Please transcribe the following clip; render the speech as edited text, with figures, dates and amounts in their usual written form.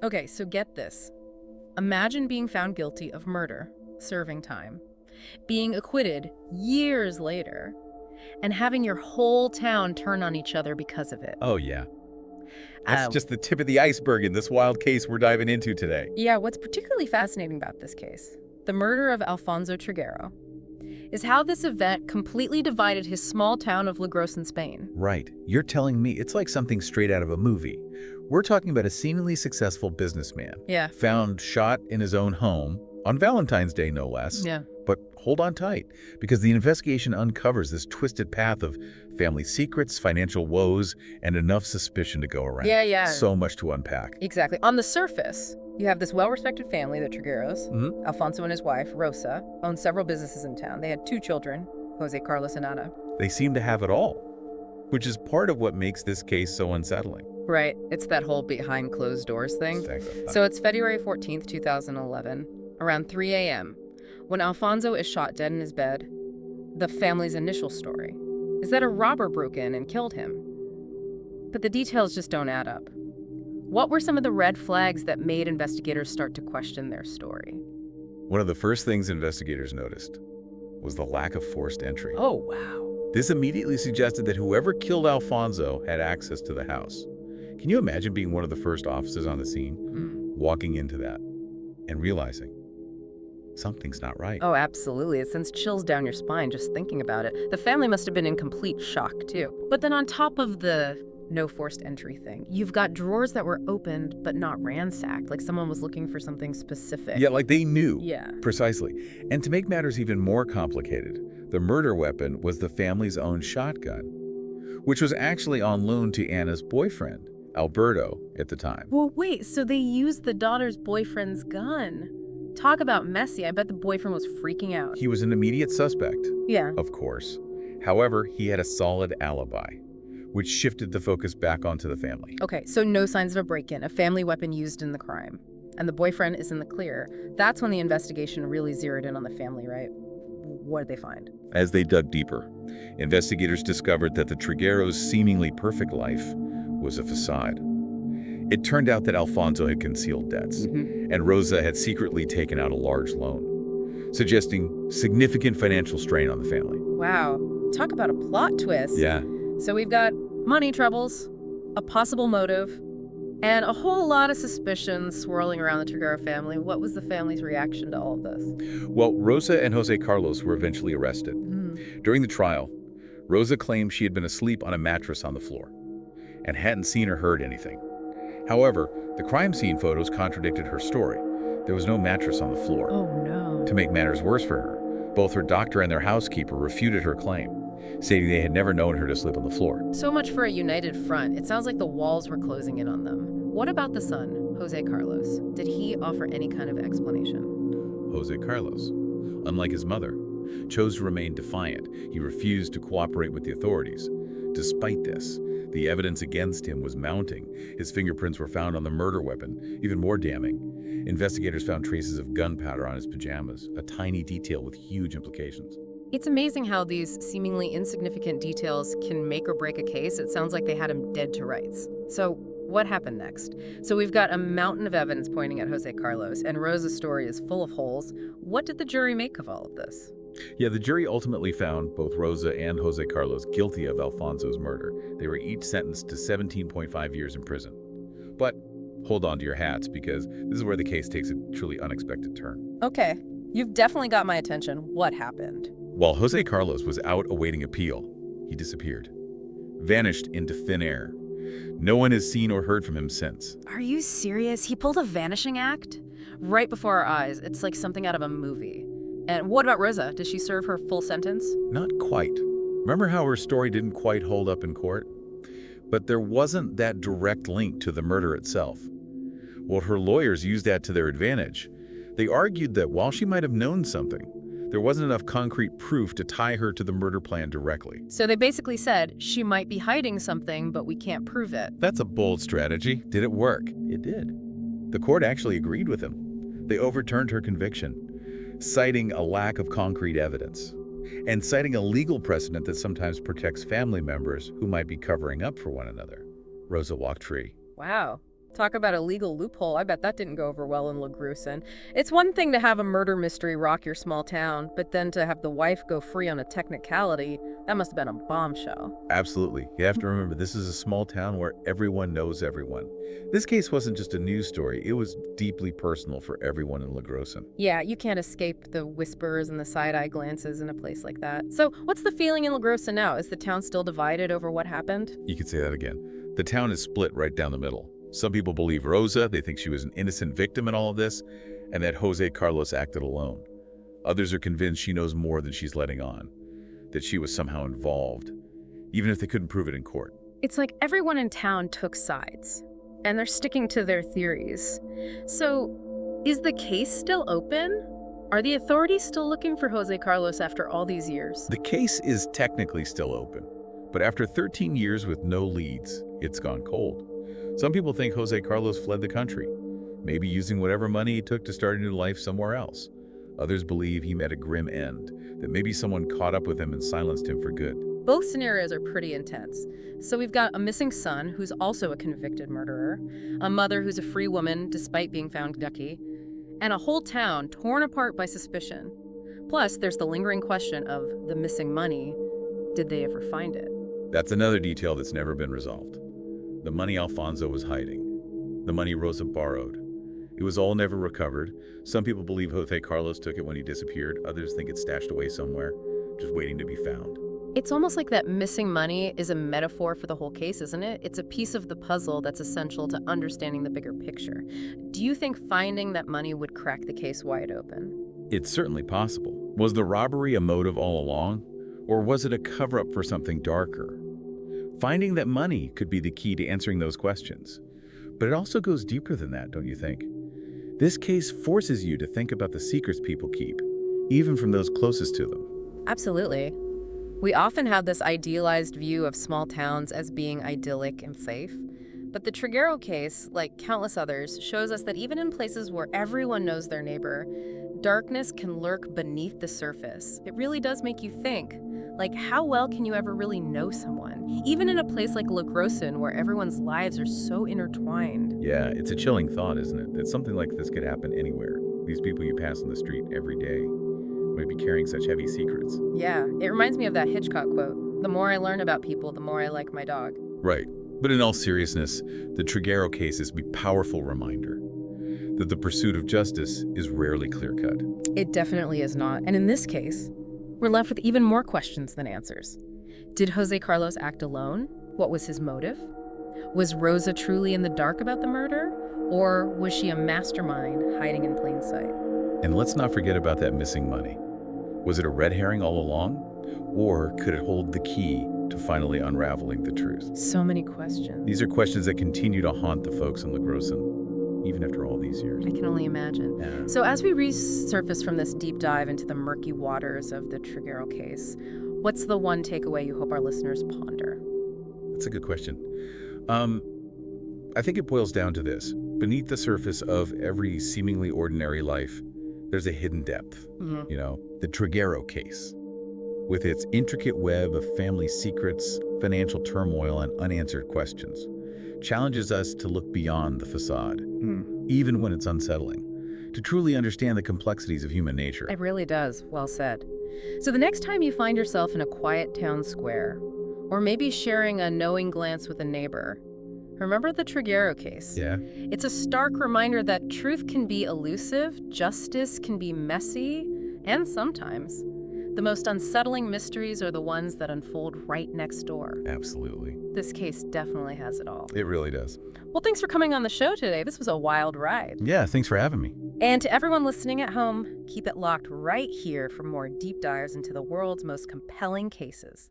Okay, so get this. Imagine being found guilty of murder, serving time, being acquitted years later, and having your whole town turn on each other because of it. Oh, yeah. That's Uh, just the tip of the iceberg in this wild case we're diving into today. yeah, what's particularly fascinating about this case, the murder of Alfonso Triguero, is how this event completely divided his small town of Lagros in Spain. Right. You're telling me it's like something straight out of a movie. We're talking about a seemingly successful businessman. Yeah. Found shot in his own home, on Valentine's Day no less. Yeah. But hold on tight, because the investigation uncovers this twisted path of family secrets, financial woes, and enough suspicion to go around. Yeah. So much to unpack. Exactly. On the surface, you have this well-respected family, the Trigueros. Alfonso and his wife, Rosa, owned several businesses in town. They had 2 children, Jose Carlos and Ana. They seem to have it all, which is part of what makes this case so unsettling. Right. It's that whole behind closed doors thing. Exactly. So it's February 14th, 2011, around 3 a.m., when Alfonso is shot dead in his bed. The family's initial story is that a robber broke in and killed him. But the details just don't add up. What were some of the red flags that made investigators start to question their story? One of the first things investigators noticed was the lack of forced entry. Oh, wow. This immediately suggested that whoever killed Alfonso had access to the house. Can you imagine being one of the first officers on the scene, walking into that, and realizing something's not right? Oh, absolutely. It sends chills down your spine just thinking about it. The family must have been in complete shock, too. But then on top of the no forced entry thing, you've got drawers that were opened but not ransacked, like someone was looking for something specific. Yeah, like they knew. Yeah. Precisely. And to make matters even more complicated, the murder weapon was the family's own shotgun, which was actually on loan to Anna's boyfriend, Alberto, at the time. Well, wait, so they used the daughter's boyfriend's gun. Talk about messy. I bet the boyfriend was freaking out. He was an immediate suspect, Yeah. of course. However, he had a solid alibi, which shifted the focus back onto the family. Okay, so no signs of a break-in, a family weapon used in the crime. And the boyfriend is in the clear. That's when the investigation really zeroed in on the family, right? What did they find? As they dug deeper, investigators discovered that the Trigueros' seemingly perfect life was a facade. It turned out that Alfonso had concealed debts, and Rosa had secretly taken out a large loan, suggesting significant financial strain on the family. Wow. Talk about a plot twist. Yeah. So we've got money troubles, a possible motive, and a whole lot of suspicions swirling around the Triguero family. What was the family's reaction to all of this? Well, Rosa and Jose Carlos were eventually arrested. During the trial, Rosa claimed she had been asleep on a mattress on the floor and hadn't seen or heard anything. However, the crime scene photos contradicted her story. There was no mattress on the floor. Oh, no. To make matters worse for her, both her doctor and their housekeeper refuted her claim, stating they had never known her to sleep on the floor. So much for a united front. It sounds like the walls were closing in on them. What about the son, Jose Carlos? Did he offer any kind of explanation? Jose Carlos, unlike his mother, chose to remain defiant. He refused to cooperate with the authorities. Despite this, the evidence against him was mounting. His fingerprints were found on the murder weapon. Even more damning, investigators found traces of gunpowder on his pajamas, a tiny detail with huge implications. It's amazing how these seemingly insignificant details can make or break a case. It sounds like they had him dead to rights. So what happened next? So we've got a mountain of evidence pointing at Jose Carlos, and Rosa's story is full of holes. What did the jury make of all of this? Yeah, the jury ultimately found both Rosa and Jose Carlos guilty of Alfonso's murder. They were each sentenced to 17.5 years in prison. But hold on to your hats, because this is where the case takes a truly unexpected turn. Okay, you've definitely got my attention. What happened? While Jose Carlos was out awaiting appeal, he disappeared, vanished into thin air. No one has seen or heard from him since. Are you serious? He pulled a vanishing act? Right before our eyes. It's like something out of a movie. And what about Rosa? Did she serve her full sentence? Not quite. Remember how her story didn't quite hold up in court? But there wasn't that direct link to the murder itself. Well, her lawyers used that to their advantage. They argued that while she might have known something, there wasn't enough concrete proof to tie her to the murder plan directly. So they basically said, she might be hiding something, but we can't prove it. That's a bold strategy. Did it work? It did. The court actually agreed with him. They overturned her conviction, citing a lack of concrete evidence, and citing a legal precedent that sometimes protects family members who might be covering up for one another. Rosa walked free. Wow. Talk about a legal loophole. I bet that didn't go over well in La Grusin. It's one thing to have a murder mystery rock your small town, but then to have the wife go free on a technicality, that must have been a bombshell. Absolutely. You have to remember, this is a small town where everyone knows everyone. This case wasn't just a news story. It was deeply personal for everyone in La Grusin. Yeah, you can't escape the whispers and the side-eye glances in a place like that. So what's the feeling in La Grusin now? Is the town still divided over what happened? You could say that again. The town is split right down the middle. Some people believe Rosa, they think she was an innocent victim in all of this, and that Jose Carlos acted alone. Others are convinced she knows more than she's letting on, that she was somehow involved, even if they couldn't prove it in court. It's like everyone in town took sides, and they're sticking to their theories. So, is the case still open? Are the authorities still looking for Jose Carlos after all these years? The case is technically still open, but after 13 years with no leads, it's gone cold. Some people think Jose Carlos fled the country, maybe using whatever money he took to start a new life somewhere else. Others believe he met a grim end, that maybe someone caught up with him and silenced him for good. Both scenarios are pretty intense. So we've got a missing son who's also a convicted murderer, a mother who's a free woman despite being found guilty, and a whole town torn apart by suspicion. Plus, there's the lingering question of the missing money. Did they ever find it? That's another detail that's never been resolved. The money Alfonso was hiding. The money Rosa borrowed. It was all never recovered. Some people believe Jose Carlos took it when he disappeared. Others think it's stashed away somewhere, just waiting to be found. It's almost like that missing money is a metaphor for the whole case, isn't it? It's a piece of the puzzle that's essential to understanding the bigger picture. Do you think finding that money would crack the case wide open? It's certainly possible. Was the robbery a motive all along? Or was it a cover-up for something darker? Finding that money could be the key to answering those questions. But it also goes deeper than that, don't you think? This case forces you to think about the secrets people keep, even from those closest to them. Absolutely. We often have this idealized view of small towns as being idyllic and safe. But the Trigueros case, like countless others, shows us that even in places where everyone knows their neighbor, darkness can lurk beneath the surface. It really does make you think. Like, how well can you ever really know someone? Even in a place like La Grusin, where everyone's lives are so intertwined. Yeah, it's a chilling thought, isn't it? That something like this could happen anywhere. These people you pass on the street every day might be carrying such heavy secrets. Yeah, it reminds me of that Hitchcock quote. The more I learn about people, the more I like my dog. Right. But in all seriousness, the Trigueros case is a powerful reminder that the pursuit of justice is rarely clear-cut. It definitely is not. And in this case, we're left with even more questions than answers. Did Jose Carlos act alone? What was his motive? Was Rosa truly in the dark about the murder? Or was she a mastermind hiding in plain sight? And let's not forget about that missing money. Was it a red herring all along? Or could it hold the key to finally unraveling the truth? So many questions. These are questions that continue to haunt the folks in La Grusin, even after all these years. I can only imagine. Yeah. So as we resurface from this deep dive into the murky waters of the Trigueros case, what's the one takeaway you hope our listeners ponder? That's a good question. I think it boils down to this. Beneath the surface of every seemingly ordinary life, there's a hidden depth. Mm-hmm. You know, the Trigueros case, with its intricate web of family secrets, financial turmoil, and unanswered questions, challenges us to look beyond the facade, even when it's unsettling, to truly understand the complexities of human nature. It really does. Well said. So the next time you find yourself in a quiet town square, or maybe sharing a knowing glance with a neighbor, remember the Trigueros case. Yeah. It's a stark reminder that truth can be elusive, justice can be messy, and sometimes the most unsettling mysteries are the ones that unfold right next door. Absolutely. This case definitely has it all. It really does. Well, thanks for coming on the show today. This was a wild ride. Yeah, thanks for having me. And to everyone listening at home, keep it locked right here for more deep dives into the world's most compelling cases.